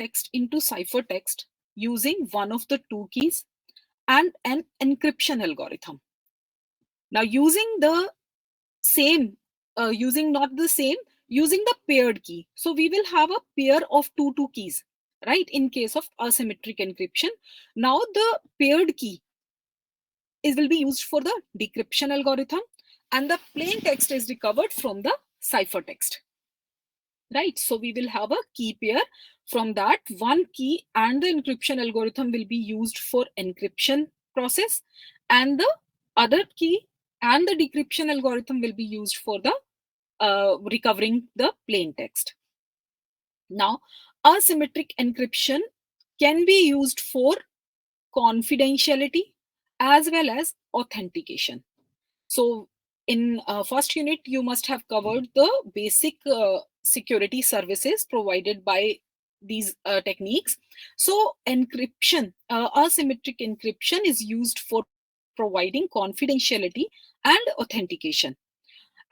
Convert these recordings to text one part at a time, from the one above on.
text into ciphertext using one of the two keys and an encryption algorithm. Now, using the same, using not the same, using the paired key. So we will have a pair of two keys, right? In case of asymmetric encryption. Now the paired key will be used for the decryption algorithm, and the plain text is recovered from the ciphertext, right? So we will have a key pair. From that, one key and the encryption algorithm will be used for encryption process, and the other key and the decryption algorithm will be used for the recovering the plain text. Now, asymmetric encryption can be used for confidentiality as well as authentication. So in first unit, you must have covered the basic security services provided by these techniques. So encryption, asymmetric encryption is used for providing confidentiality and authentication.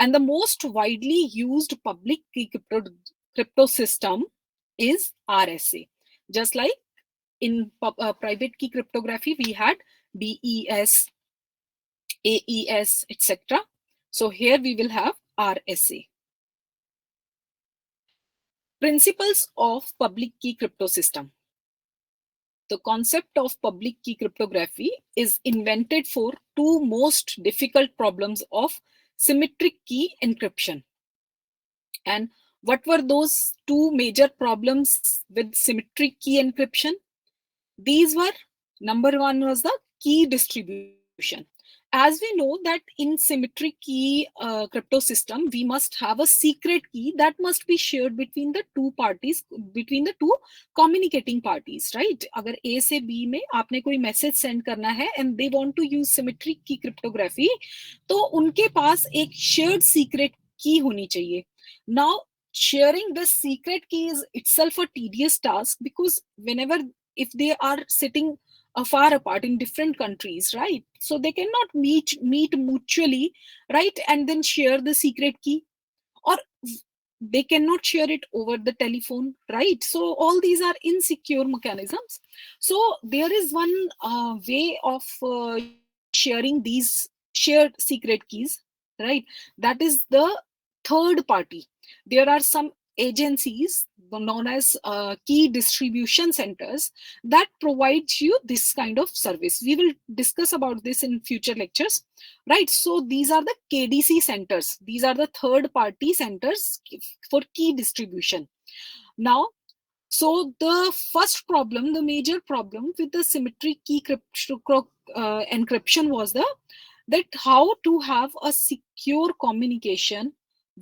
And the most widely used public key crypto system is RSA. Just like in private key cryptography, we had DES, AES, etc. So here we will have RSA. Principles of public key crypto system. The concept of public key cryptography is invented for two most difficult problems of symmetric key encryption. And what were those two major problems with symmetric key encryption? These were, number one was the key distribution. As we know that in symmetric key crypto system, we must have a secret key that must be shared between the two parties, between the two communicating parties, right? अगर A से B में आपने कोई message send करना है and they want to use symmetric key cryptography, तो उनके पास एक shared secret key होनी चाहिए. Now, sharing the secret key is itself a tedious task, because whenever if they are sitting far apart in different countries, right? So they cannot meet mutually, right? And then share the secret key, or they cannot share it over the telephone, right? So all these are insecure mechanisms. So there is one way of sharing these shared secret keys, right? That is the third party. There are some agencies known as key distribution centers that provides you this kind of service. We will discuss about this in future lectures, right? So these are the KDC centers. These are the third party centers for key distribution. Now, so the first problem, the major problem with the symmetric key encryption was that how to have a secure communication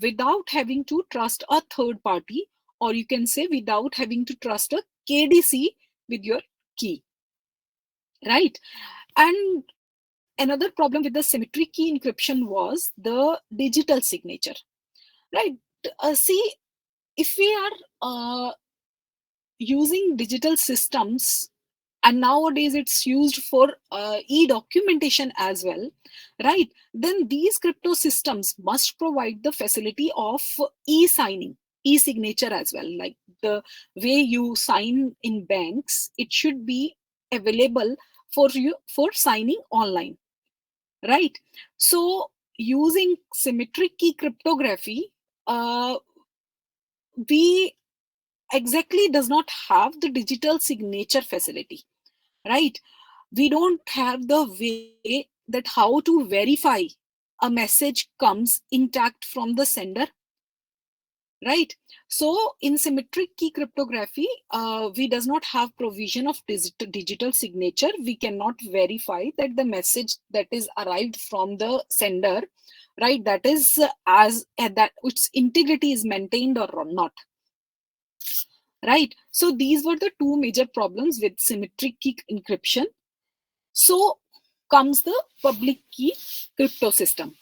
without having to trust a third party, or you can say without having to trust a KDC with your key, right? And another problem with the symmetric key encryption was the digital signature, right? See, if we are using digital systems, and nowadays it's used for e-documentation as well, right? Then these crypto systems must provide the facility of e-signing, e-signature as well. Like the way you sign in banks, it should be available for you for signing online, right? So using symmetric key cryptography, we exactly does not have the digital signature facility, right? We don't have the way that how to verify a message comes intact from the sender, right? So in symmetric key cryptography, we does not have provision of digital signature. We cannot verify that the message that is arrived from the sender, right, that is that its integrity is maintained or not, right? So these were the two major problems with symmetric key encryption. So comes the public key crypto system.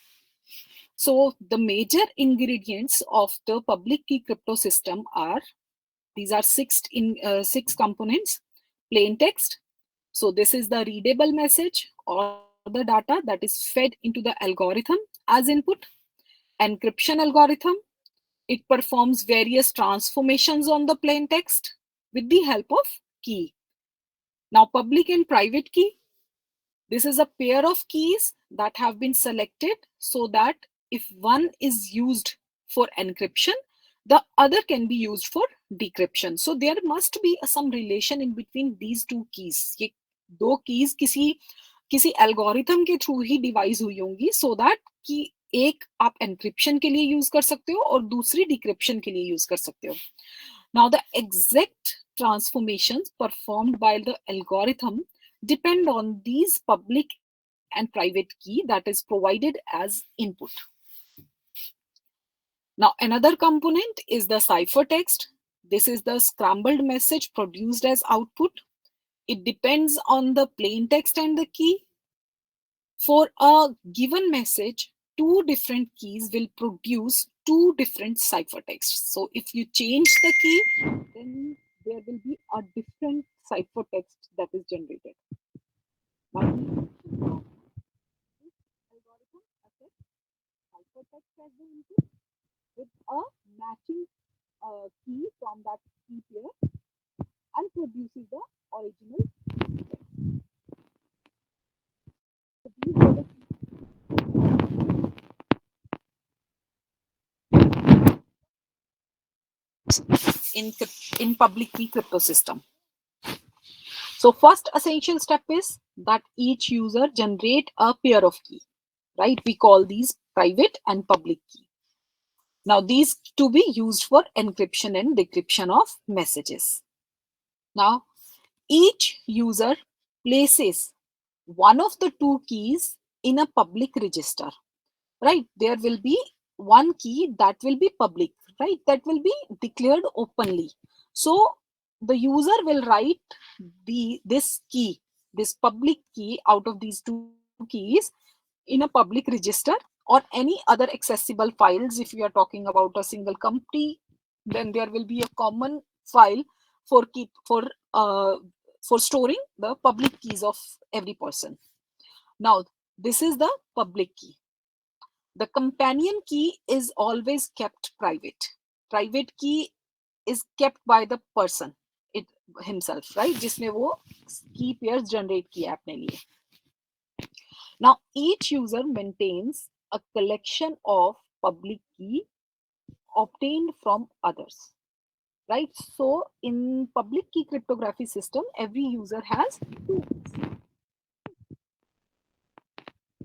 So the major ingredients of the public key crypto system are, these are six components. Plain text. So this is the readable message or the data that is fed into the algorithm as input. Encryption algorithm. It performs various transformations on the plain text, with the help of key. Now, public and private key. This is a pair of keys that have been selected so that if one is used for encryption, the other can be used for decryption. So there must be some relation in between these two keys. ये दो keys किसी algorithm के through ही device हुई होंगी so that कि एक आप encryption के लिए यूज कर सकते हो और दूसरी डिक्रिप्शन के लिए यूज कर सकते हो. Now the exact transformations performed by the algorithm depend on these public and private key that is provided as input. Now another component is the ciphertext. This is the scrambled message produced as output. It depends on the plain text and the key. For a given message, two different keys will produce two different ciphertexts. So if you change the key, then there will be a different ciphertext that is generated. Now, this algorithm accepts ciphertext as the input with a matching key from that key pair and produces the original text. So these are the in public key crypto system. So first essential step is that each user generate a pair of key, right? We call these private and public key. Now these to be used for encryption and decryption of messages. Now each user places one of the two keys in a public register, right? There will be one key that will be public, right? That will be declared openly. So the user will write this key, this public key out of these two keys in a public register or any other accessible files. If we are talking about a single company, then there will be a common file for uh, for storing the public keys of every person. Now this is the public key. The companion key is always kept private. Private key is kept by the person it himself, right? जिसने वो key pairs generate किया अपने लिए. Now each user maintains a collection of public key obtained from others, right? So in public key cryptography system, every user has two keys.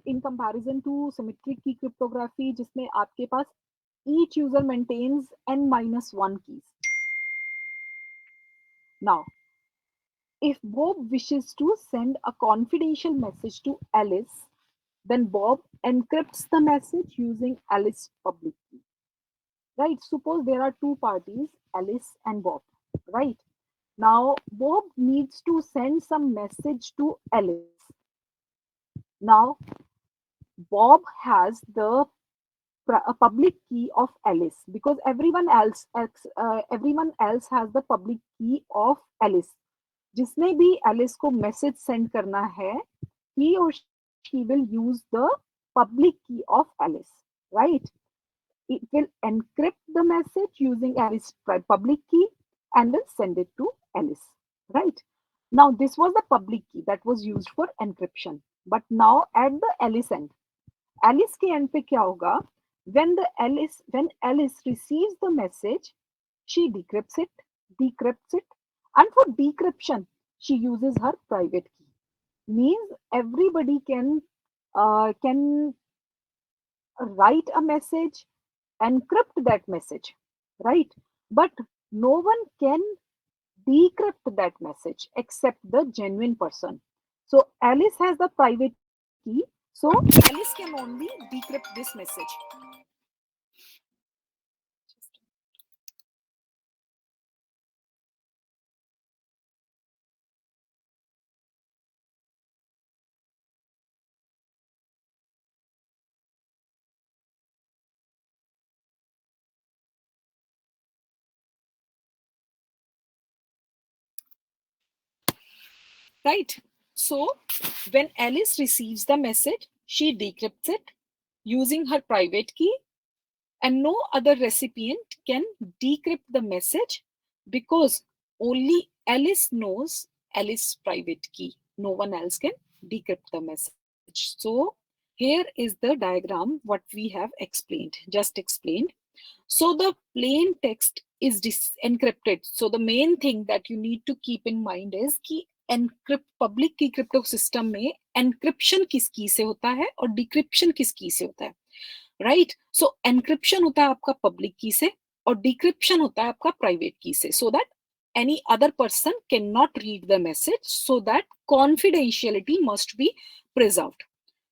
In comparison to symmetric key cryptography, जिसमें आपके पास each user maintains n-1 keys. Now, if Bob wishes to send a confidential message to Alice, then Bob encrypts the message using Alice's public key. Right? Suppose there are two parties, Alice and Bob. Right? Now, Bob needs to send some message to Alice. Now, Bob has the a public key of Alice because everyone else has the public key of Alice. जिसने भी Alice को message send करना है, he or she will use the public key of Alice, right? It will encrypt the message using Alice's public key and will send it to Alice, right? Now this was the public key that was used for encryption, but now at the Alice end, Alice के end पे क्या होगा? When Alice receives the message, she decrypts it, and for decryption, she uses her private key. Means everybody can write a message, encrypt that message, right? But no one can decrypt that message except the genuine person. So Alice has the private key, so Alice can only decrypt this message. Right? So when Alice receives the message, she decrypts it using her private key, and no other recipient can decrypt the message because only Alice knows Alice's private key. No one else can decrypt the message. So here is the diagram what we have explained, just explained. So the plain text is encrypted. So the main thing that you need to keep in mind is कि encrypt public key crypto system में encryption किस की से होता है और decryption किस की से होता है, right? So encryption होता है आपका public key से और decryption होता है आपका private key से, so that any other person cannot read the message, so that confidentiality must be preserved.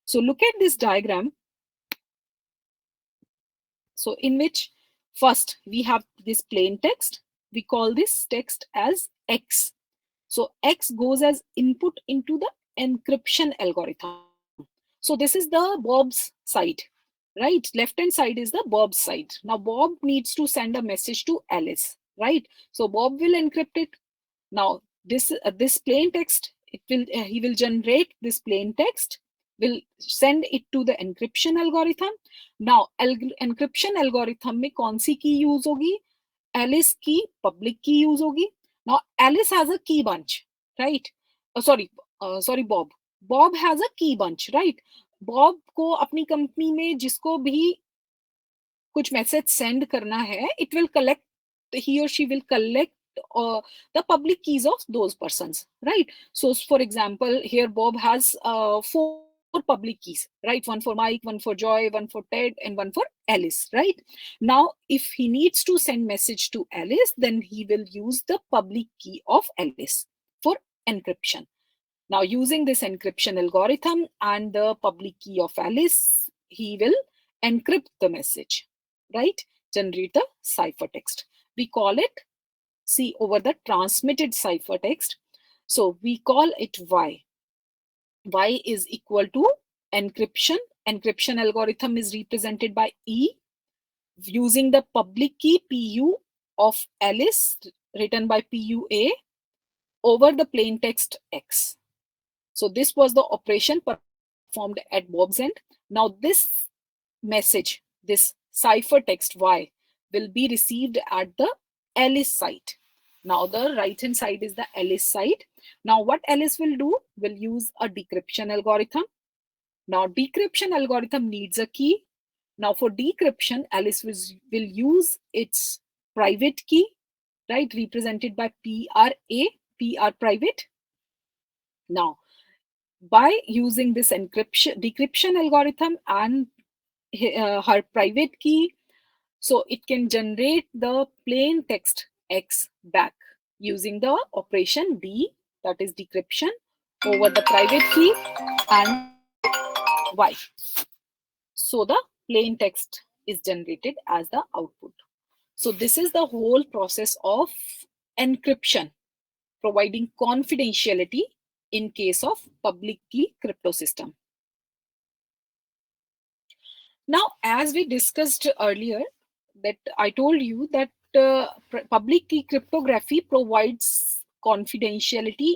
So look at this diagram. So in which first we have this plain text. We call this text as X. So X goes as input into the encryption algorithm. So this is the Bob's side, right? Left hand side is the Bob's side. Now Bob needs to send a message to Alice, right? So Bob will encrypt it. Now this plain text, he will generate this plain text, will send it to the encryption algorithm. Now encryption algorithm में कौन सी key use होगी? Alice की public key use होगी. Now Alice has a key bunch, right? Sorry, Bob. Bob has a key bunch, right? Bob को अपनी company में जिसको भी कुछ मैसेज सेंड करना है, it will collect, he or she will collect the public keys of those persons, right? So for example, here Bob has 4 public keys, right? One for Mike, one for Joy, one for Ted, and one for Alice, right? Now if he needs to send message to Alice, then he will use the public key of Alice for encryption. Now using this encryption algorithm and the public key of Alice, he will encrypt the message, right? Generate the ciphertext. We call it, see over the transmitted ciphertext. So we call it Y. Y is equal to encryption. Encryption algorithm is represented by E using the public key PU of Alice written by PUA over the plain text X. So this was the operation performed at Bob's end. Now this message, this ciphertext Y, will be received at the Alice side. Now the right hand side is the Alice side. Now what Alice will do, will use a decryption algorithm. Now decryption algorithm needs a key. Now for decryption, Alice will use its private key, right, represented by PRA, PR private. Now by using this decryption algorithm and her private key, so it can generate the plain text X back using the operation D, that is decryption, over the private key and Y. So the plain text is generated as the output. So this is the whole process of encryption, providing confidentiality in case of public key crypto system. Now, as we discussed earlier, that I told you that public key cryptography provides confidentiality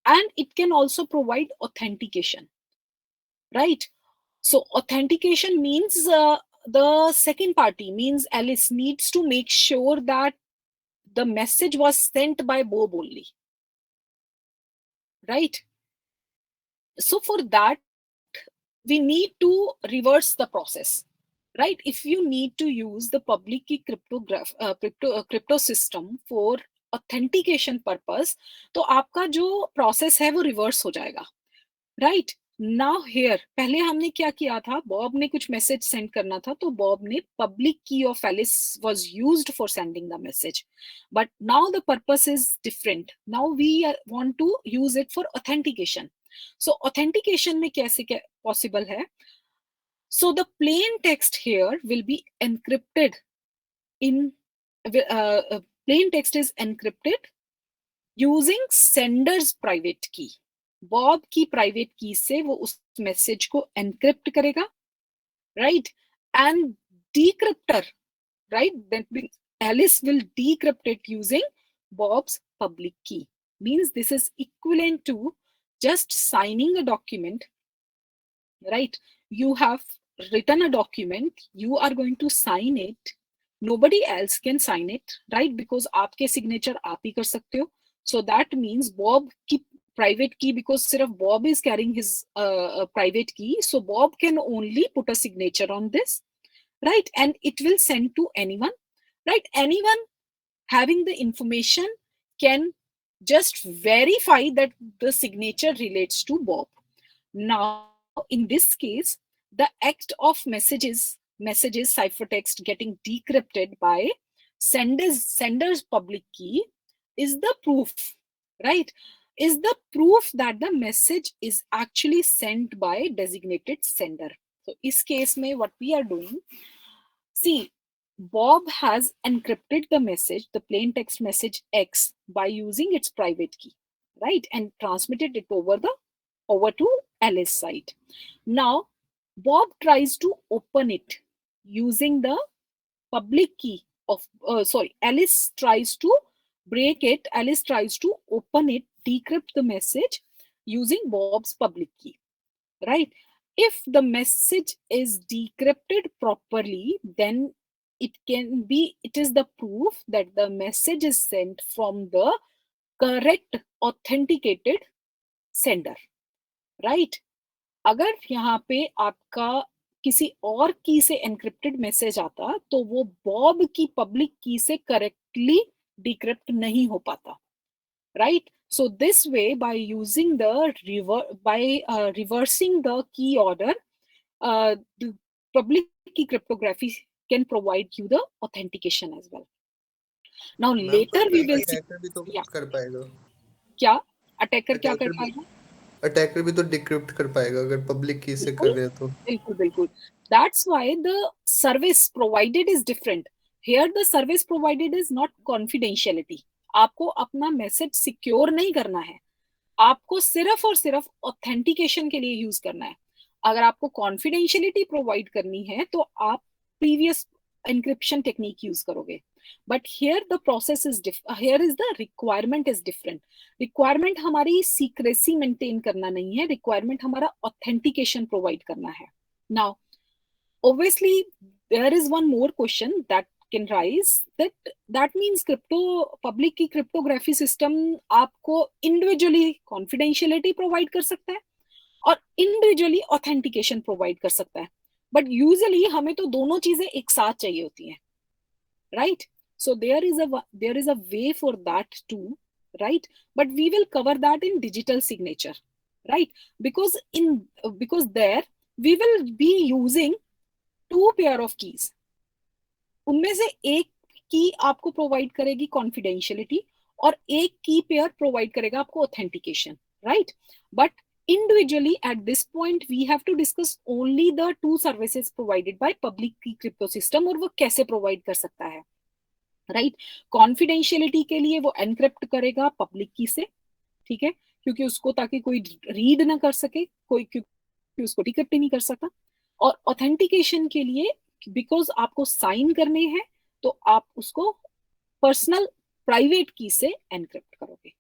and it can also provide authentication, right? So authentication means the second party, means Alice needs to make sure that the message was sent by Bob only, right? So for that, we need to reverse the process, right? If you need to use the public key crypto system for authentication purpose, तो आपका जो process है वो reverse हो जाएगा, right? Now here, पहले हमने क्या किया था, बॉब ने कुछ मैसेज सेंड करना था, तो बॉब ने public key of Alice was used for sending the message. But now the purpose is different. Now we want to use it for authentication. So authentication में कैसे possible है? So the plain text here will be encrypted in, plain text is encrypted using sender's private key. Bob की private key से वो उस message को encrypt करेगा, right, and decryptor, right, that means Alice will decrypt it using Bob's public key. Means this is equivalent to just signing a document, right? You have written a document, you are going to sign it. nobody else can sign it, right? Because आपके signature आप ही कर सकते हो. So that means Bob की private key, because सिर्फ Bob is carrying his private key, so Bob can only put a signature on this, right? And it will send to anyone, right? Anyone having the information can just verify that the signature relates to Bob. Now, in this case, the act of messages ciphertext getting decrypted by sender's public key is the proof, right? Is the proof that the message is actually sent by designated sender. So, is case mein what we are doing, see, Bob has encrypted the message, the plain text message X, by using its private key, right? And transmitted it over to Alice side. Now, Bob tries to open it using the public key of, Alice tries to break it, Alice tries to open it, decrypt the message using Bob's public key, right? If the message is decrypted properly, then it is the proof that the message is sent from the correct authenticated sender, right? अगर यहाँ पे आपका किसी और की से encrypted message आता तो वो बॉब की पब्लिक की से करेक्टली डिक्रिप्ट नहीं हो पाता, right? So this way, by using the reversing the key order, the public key cryptography can provide you the authentication as well. Now later we will see. Attacker भी तो Yeah. कर पाएगा. क्या attacker क्या कर पाएगा? अटैकर भी तो डिक्रिप्ट कर पाएगा अगर पब्लिक की से कर रहे हैं तो. बिल्कुल बिल्कुल. That's why the service provided is different. Here the service provided is not confidentiality. आपको अपना मैसेज सिक्योर नहीं करना है, आपको सिर्फ और सिर्फ ऑथेंटिकेशन के लिए यूज करना है. अगर आपको कॉन्फिडेंशियलिटी प्रोवाइड करनी है तो आप प्रीवियस एनक्रिप्शन टेक्निक यूज करोगे. But here the process is here is the requirement is different. Requirement हमारी सीक्रेसी मेंटेन करना नहीं है, रिक्वायरमेंट हमारा ऑथेंटिकेशन प्रोवाइड करना है. Now obviously there is one more question that can rise, that means public key cryptography system आपको individually confidentiality provide कर सकता है और individually authentication provide कर सकता है, but usually हमें तो दोनों चीजें एक साथ चाहिए होती हैं, right? So there is a way for that too, right? But we will cover that in digital signature, right? Because there we will be using two pair of keys. उनमें से एक की आपको प्रोवाइड करेगी कॉन्फिडेंशियलिटी और एक की pair provide करेगा आपको authentication, right? But individually at this point we have to discuss only the two services provided by public key crypto system और वो कैसे प्रोवाइड कर सकता है, राइट? कॉन्फिडेंशियलिटी के लिए वो एनक्रिप्ट करेगा पब्लिक की से, ठीक है, क्योंकि उसको ताकि कोई रीड ना कर सके, कोई क्योंकि उसको डिक्रिप्ट नहीं कर सकता. और ऑथेंटिकेशन के लिए बिकॉज आपको साइन करने हैं तो आप उसको पर्सनल प्राइवेट की से एनक्रिप्ट करोगे.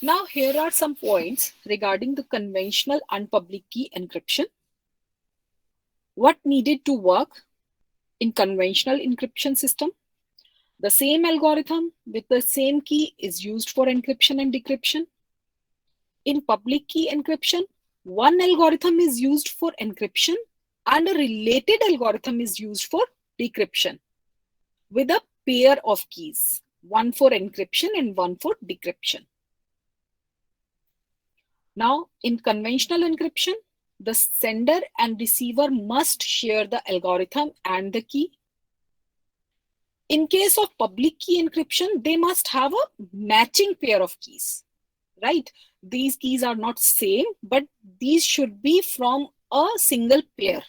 Now here are some points regarding the conventional and public key encryption. What needed to work in conventional encryption system? The same algorithm with the same key is used for encryption and decryption. In public key encryption, one algorithm is used for encryption and a related algorithm is used for decryption with a pair of keys, one for encryption and one for decryption. Now, in conventional encryption, the sender and receiver must share the algorithm and the key. In case of public key encryption, they must have a matching pair of keys, right? These keys are not same, but these should be from a single pair.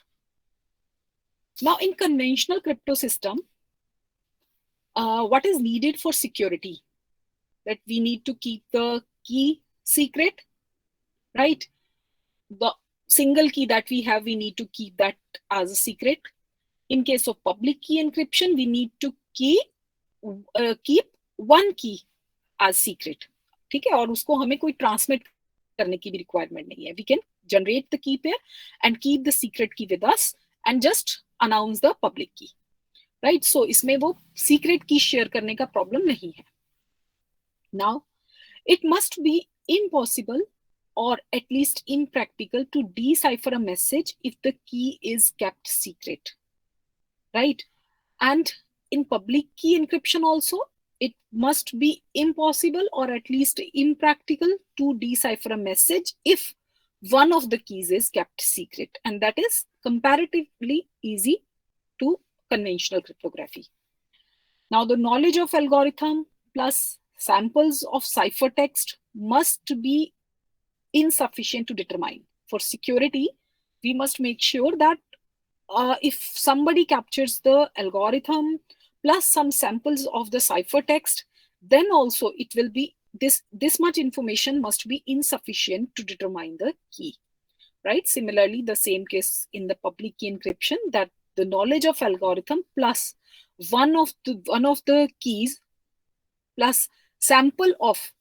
Now, in conventional crypto system, what is needed for security? That we need to keep the key secret, right? The single key that we have, we need to keep that as a secret. In case of public key encryption, we need to keep one key as secret. ठीक है, और उसको हमें कोई transmit करने की भी requirement नहीं है. We can generate the key pair and keep the secret की with us and just announce the public key, right? So इसमें वो secret key share करने का problem नहीं है. Now, it must be impossible or at least impractical to decipher a message if the key is kept secret, right? And in public key encryption also, it must be impossible or at least impractical to decipher a message if one of the keys is kept secret, and that is comparatively easy to conventional cryptography. Now, the knowledge of algorithm plus samples of ciphertext must be insufficient to determine. For security, we must make sure that if somebody captures the algorithm plus some samples of the ciphertext, then also it will be this much information must be insufficient to determine the key, right? Similarly, the same case in the public key encryption, that the knowledge of algorithm plus one of the keys plus sample of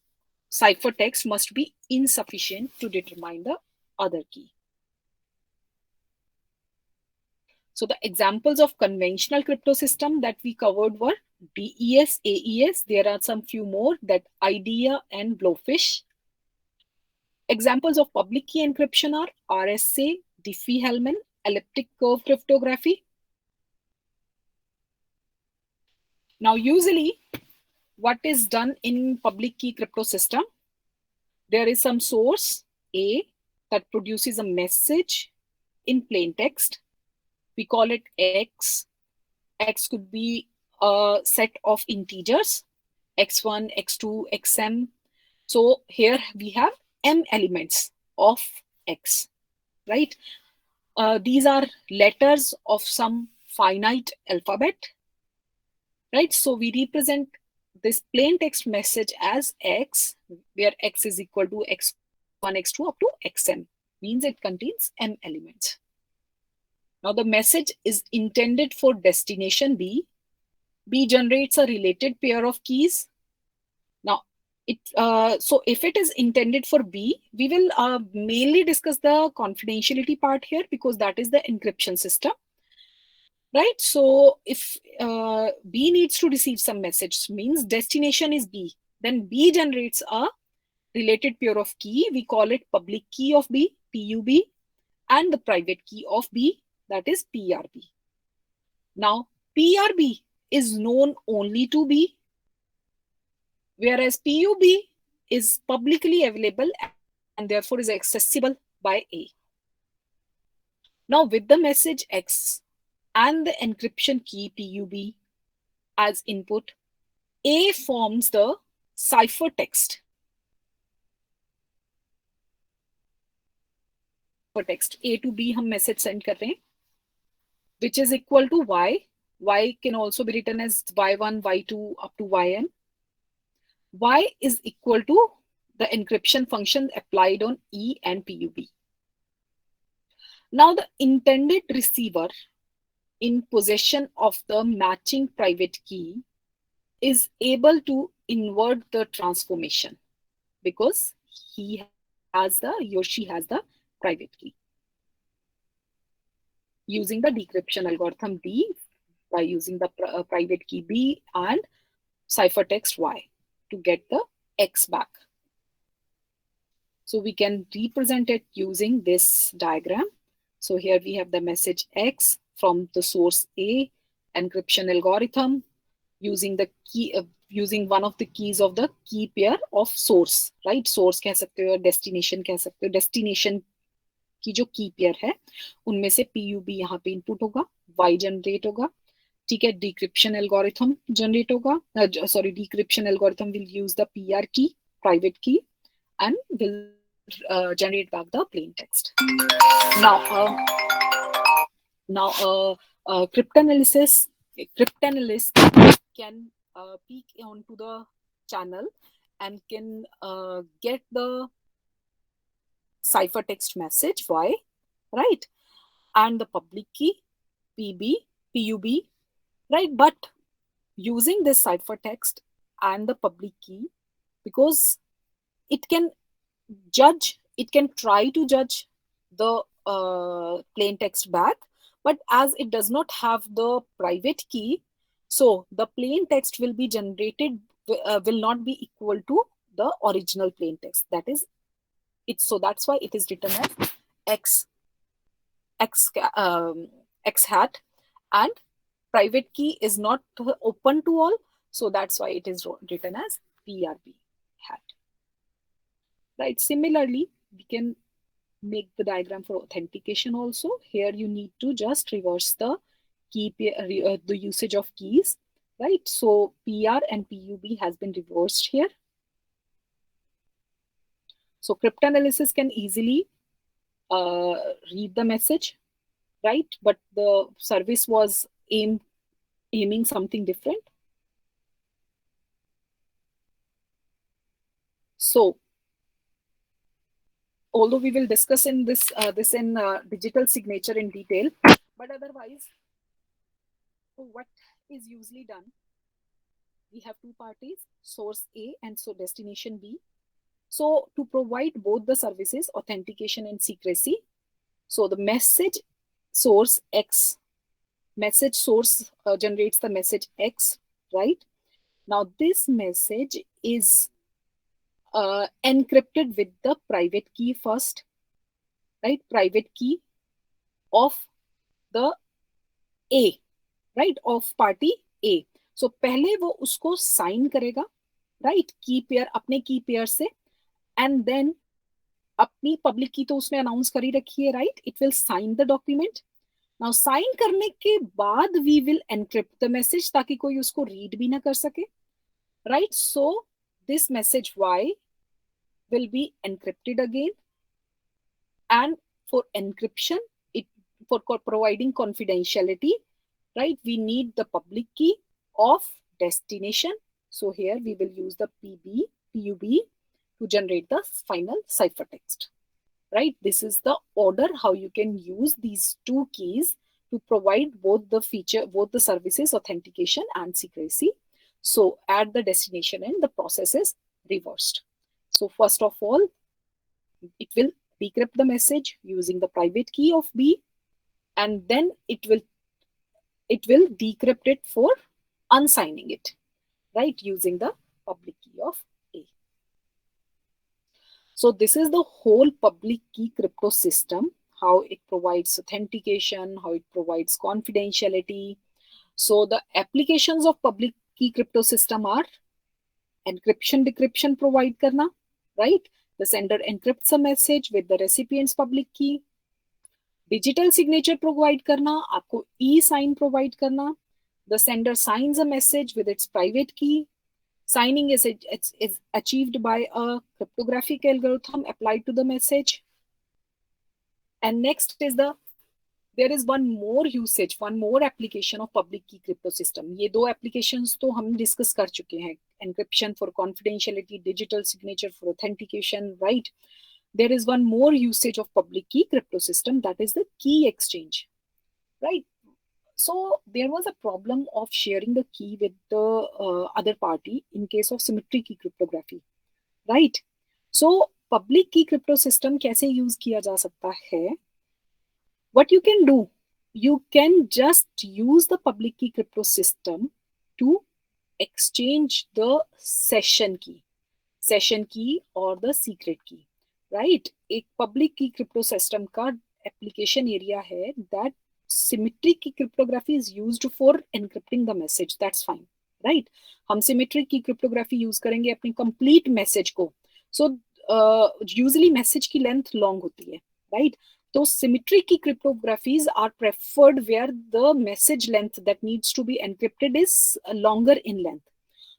ciphertext must be insufficient to determine the other key. So the examples of conventional crypto system that we covered were DES, AES. There are some few more, that IDEA and Blowfish. Examples of public key encryption are RSA, Diffie-Hellman, elliptic curve cryptography. Now, usually what is done in public key crypto system, there is some source A that produces a message in plain text. We call it X. X could be a set of integers, x1, x2, xm. So here we have m elements of X, right? These are letters of some finite alphabet, right? So we represent this plain text message as X, where X is equal to x1, x2 up to xm, means it contains m elements. Now the message is intended for destination B. B generates a related pair of keys. Now, so if it is intended for B, we will mainly discuss the confidentiality part here, because that is the encryption system, right? So if B needs to receive some message, means destination is B, then B generates a related pair of key. We call it public key of B, PUB, and the private key of B, that is PRB. Now, PRB is known only to B, whereas PUB is publicly available and therefore is accessible by A. Now, with the message X and the encryption key PUB as input, A forms the ciphertext. Text A to B हम message send कर रहे हैं, which is equal to Y. Y can also be written as Y1, Y2 up to Yn. Y is equal to the encryption function applied on E and PUB. Now the intended receiver in possession of the matching private key is able to invert the transformation, because he or she has the private key. Using the decryption algorithm D, by using the private key B and ciphertext Y to get the X back. So we can represent it using this diagram. So here we have the message X from the source A, encryption algorithm, using the key, using one of the keys of the key pair of source, right? Source कह सकते हो, destination कह सकते हो. Destination की जो की pair है, उनमें से PUB यहाँ पे इनपुट होगा, Y जनरेट होगा, ठीक है. डिक्रिप्शन एल्गोरिथम जनरेट होगा, sorry, decryption algorithm will use the PR की, प्राइवेट की, and will generate back the plain text. Now, cryptanalyst can peek onto the channel and can get the ciphertext message Y, right, and the public key PUB, right? But using this ciphertext and the public key, because it can try to judge the plain text back, But as it does not have the private key, so the plain text will be generated, will not be equal to the original plain text. That is it. So that's why it is written as X, X, X hat, and private key is not open to all. So that's why it is written as PRB hat. Right. Similarly, we can make the diagram for authentication also. Here you need to just reverse the the usage of keys, right? So PR and PUB has been reversed here. So cryptanalysis can easily read the message, right? But the service was aiming something different. So although we will discuss in this digital signature in detail, but otherwise, what is usually done, we have two parties, source A and so destination B. So to provide both the services, authentication and secrecy, so the message source X, message source generates the message X, right? Now this message is encrypted with the private key first, right? Private key of the A, right? Of party A. So पहले वो उसको sign करेगा, right? Key pair अपने key pair से, and then अपनी public key तो उसने announce कर ही रखी है, right? It will sign the document. Now sign करने के बाद we will encrypt the message ताकि कोई उसको रीड भी ना कर सके, right? So this message y will be encrypted again, and for encryption, it for providing confidentiality, right, we need the public key of destination. So here we will use the PUB to generate the final ciphertext, right? This is the order how you can use these two keys to provide both the services, authentication and secrecy. So at the destination end, the process is reversed. So first of all, it will decrypt the message using the private key of B, and then it will decrypt it for unsigning it, right, using the public key of A. So this is the whole public key crypto system, how it provides authentication, how it provides confidentiality. So the applications of public key crypto system are encryption, decryption provide karna, right? The sender encrypts a message with the recipient's public key. Digital signature provide karna, आपको e-sign provide करना. The sender signs a message with its private key. Signing is achieved by a cryptographic algorithm applied to the message. And next is there is one more usage, one more application of public key crypto system. ये दो applications तो हम discuss कर चुके हैं. Encryption for confidentiality, digital signature for authentication, right? There is one more usage of public key crypto system, that is the key exchange, right? So there was a problem of sharing the key with the other party in case of symmetric key cryptography, right? So public key crypto system कैसे use किया जा सकता है? What you can do, you can just use the public key crypto system to exchange the session key or the secret key, right? एक public key crypto system का application area है that symmetric key cryptography is used for encrypting the message. That's fine, right? हम symmetric key cryptography use करेंगे अपनी complete message को. So usually message की length long होती है, right? So symmetric key cryptographies are preferred where the message length that needs to be encrypted is longer in length.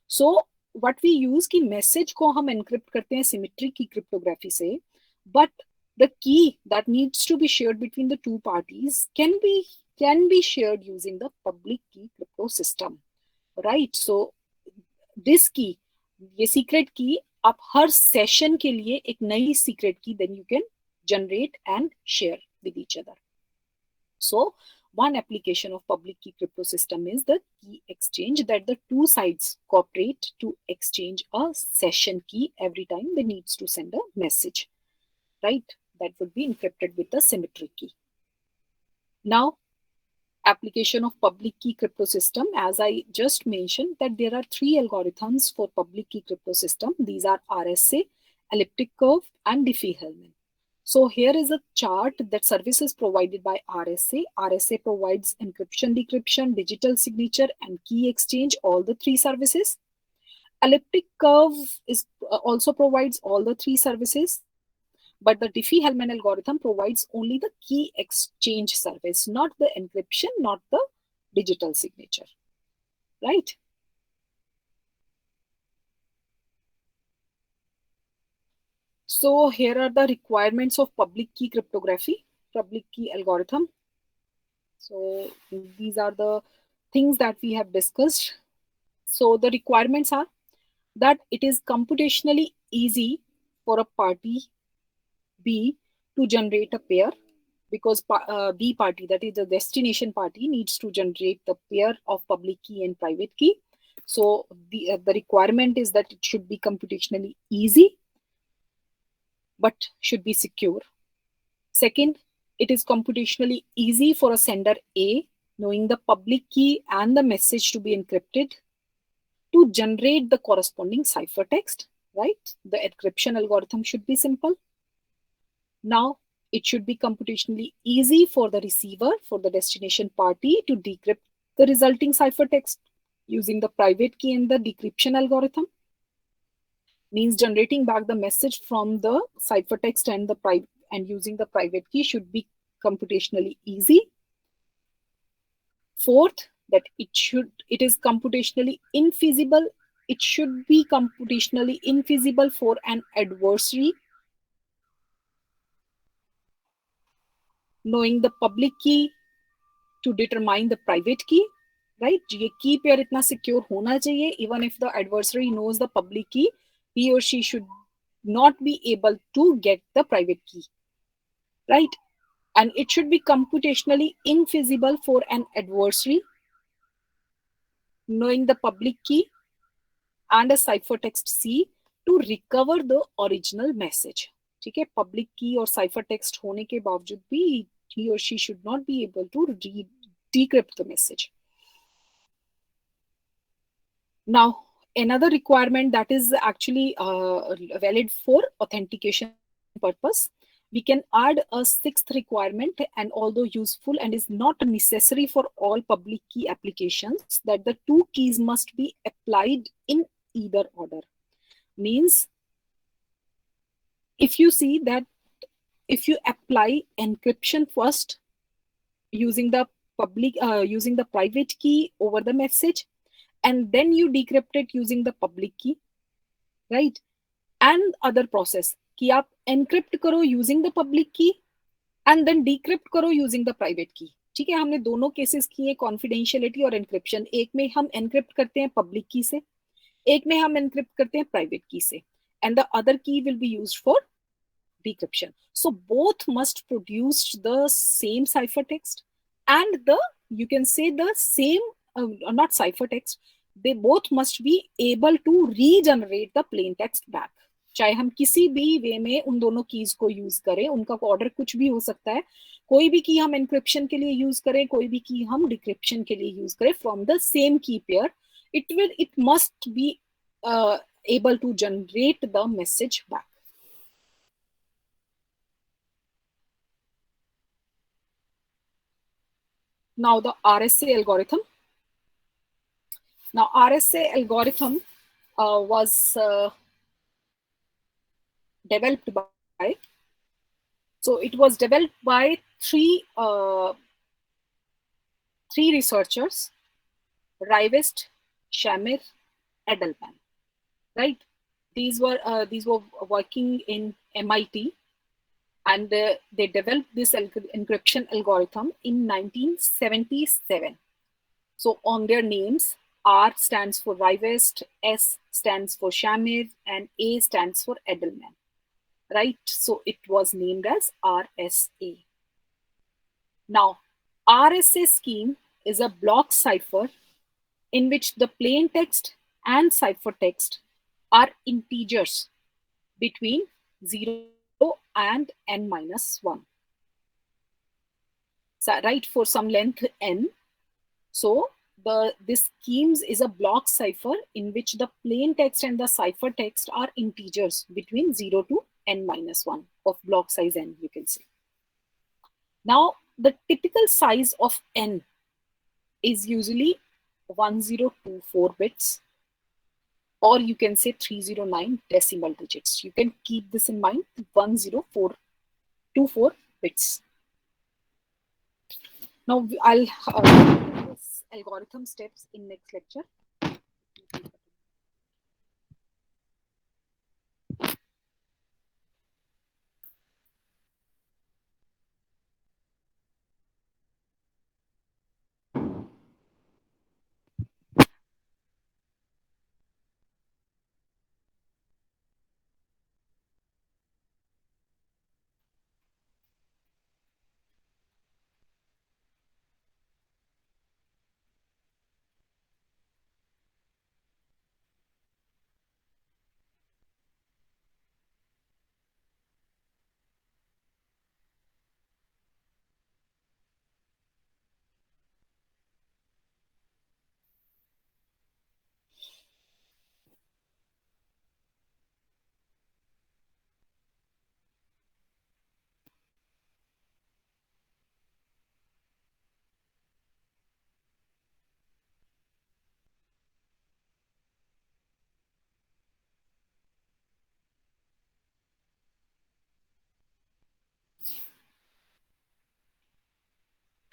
So what we use कि message को हम encrypt करते हैं symmetric key cryptography से, but the key that needs to be shared between the two parties can be shared using the public key crypto system, right? So this key, ये secret key, आप हर session के लिए एक नई secret key then you can generate and share with each other. So one application of public key crypto system is the key exchange, that the two sides cooperate to exchange a session key every time they needs to send a message, right? That would be encrypted with the symmetric key. Now application of public key crypto system, as I just mentioned, that there are three algorithms for public key crypto system. These are RSA, elliptic curve, and Diffie-Hellman. So here is a chart that services provided by RSA. RSA provides encryption, decryption, digital signature, and key exchange, all the three services. Elliptic curve is also provides all the three services, but the Diffie-Hellman algorithm provides only the key exchange service, not the encryption, not the digital signature, right? So here are the requirements of public key cryptography, public key algorithm. So these are the things that we have discussed. So the requirements are that it is computationally easy for a party B to generate a pair, because B party, that is the destination party, needs to generate the pair of public key and private key. So the requirement is that it should be computationally easy, but should be secure. Second, it is computationally easy for a sender A, knowing the public key and the message to be encrypted, to generate the corresponding ciphertext, right? The encryption algorithm should be simple. Now, it should be computationally easy for the receiver, for the destination party, to decrypt the resulting ciphertext using the private key and the decryption algorithm. Means generating back the message from the ciphertext and using the private key should be computationally easy. Fourth, that it is computationally infeasible. It should be computationally infeasible for an adversary knowing the public key to determine the private key, right? ये key pair इतना secure होना चाहिए. Even if the adversary knows the public key, he or she should not be able to get the private key, right? And it should be computationally infeasible for an adversary knowing the public key and a ciphertext C to recover the original message. ठीक है, public key और ciphertext होने के बावजूद भी he or she should not be able to decrypt the message. Now, another requirement that is actually valid for authentication purpose, we can add a sixth requirement, and although useful and is not necessary for all public key applications, that the two keys must be applied in either order. Means, if you see that if you apply encryption first using the private key over the message, and then you decrypt it using the public key, right? And other process कि आप encrypt करो using the public key and then decrypt करो using the private key. ठीक है, हमने दोनों cases किए, confidentiality और एनक्रिप्शन. एक में हम एनक्रिप्ट करते हैं पब्लिक की से, एक में हम एनक्रिप्ट करते हैं प्राइवेट की से, and the other key will be used for decryption. So both must produce the same ciphertext and you can say the same, not ciphertext, they both must be able to regenerate the plain text back. चाहे हम किसी भी वे में उन दोनों keys को use करें, उनका ऑर्डर कुछ भी हो सकता है. कोई भी की हम एनक्रिप्शन के लिए यूज करें, कोई भी की हम डिक्रिप्शन के लिए यूज करें, फ्रॉम द सेम की pair it must be able to generate the message back. Now the RSA algorithm. Now RSA algorithm was developed by, so it was developed by three researchers, Rivest, Shamir, Edelman, right? These were working in MIT, and they developed this encryption algorithm in 1977. So on their names, R stands for Rivest, S stands for Shamir, and A stands for Edelman, right? So it was named as RSA. Now, RSA scheme is a block cipher in which the plain text and ciphertext are integers between 0 and n minus 1. So, right, for some length n, So this schemes is a block cipher in which the plain text and the cipher text are integers between 0 to n minus 1 of block size n, you can say. Now, the typical size of n is usually 1024 bits, or you can say 309 decimal digits. You can keep this in mind, 10424 bits. Now, I'll do this algorithm steps in next lecture.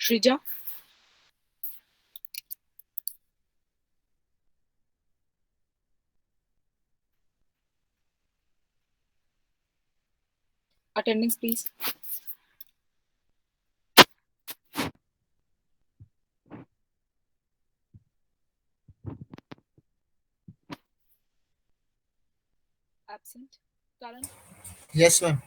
Shrija? Attendance, please. Absent. Karan? Yes, ma'am.